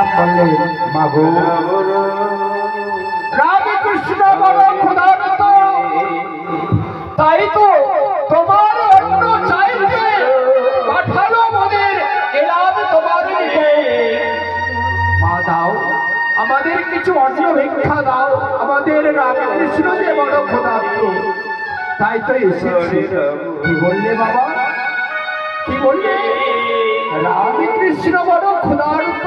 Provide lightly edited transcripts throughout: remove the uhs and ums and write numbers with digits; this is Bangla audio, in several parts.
রাম বললেন, মাগো রামকৃষ্ণ বড় ক্ষুধার্ত, তাই তো তোমার অন্ন চাইতে পাঠালো মোদের এলাম তোমার নিকট। মা দাও, আমাদের কিছু অন্ন ভিক্ষা দাও, আমাদের রামকৃষ্ণ যে বড় ক্ষুধার্ত, তাই তো এসেছে। কি বললে বাবা, কি বললে? রামকৃষ্ণ বড় ক্ষুধার্ত,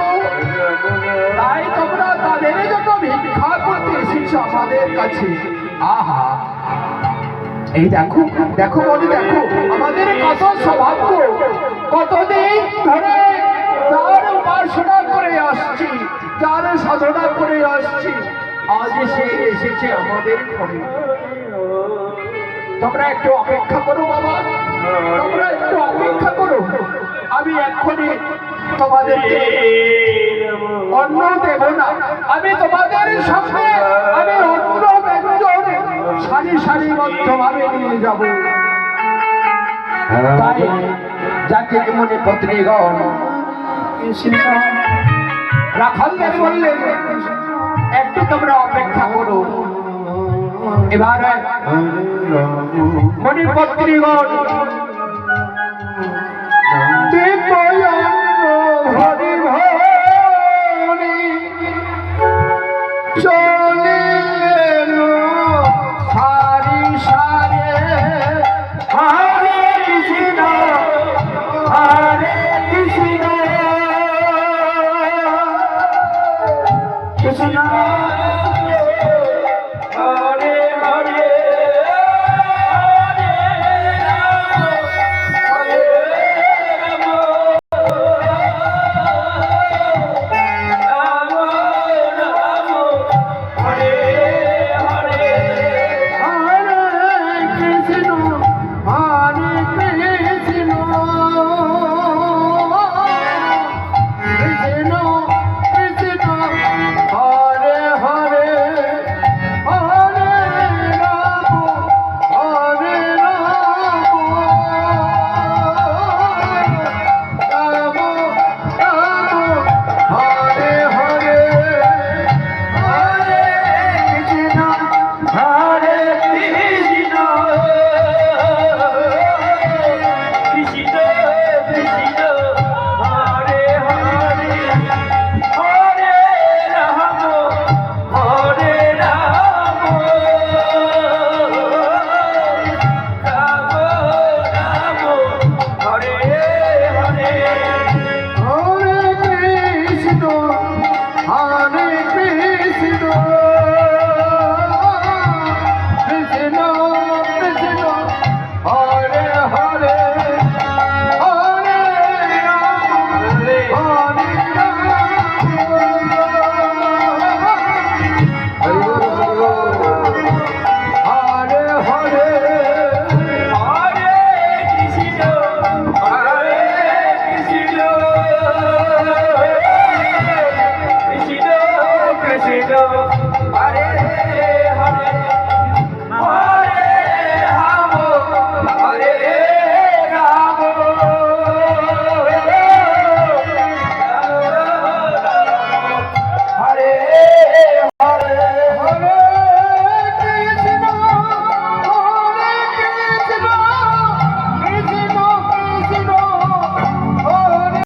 তাই তোমরা তাদের জন্য ভিক্ষা করতে এসেছো আমাদের কাছে। আহা, এই দেখো দেখো বলে দেখো, আমাদের কত সৌভাগ্য, কতদিন ধরে যার উপাসনা করে আসছি, যার সাধনা করে আসছি, আজ সে এসেছে আমাদের ঘরে। তোমরা একটু অপেক্ষা করো বাবা, তোমরা একটু অপেক্ষা করো, আমি এক্ষুনি তোমাদেরকে অন্ন দেব না, আমি তোমাদের সামনে আমি অন্ন ব্যঞ্জন সারি সারিবদ্ধভাবে নিয়ে যাব। তাই যাকে মনে পত্নীগণ রাখালদের বললেন, একটু তোমরা অপেক্ষা করো। এবার মনে পত্নীগণ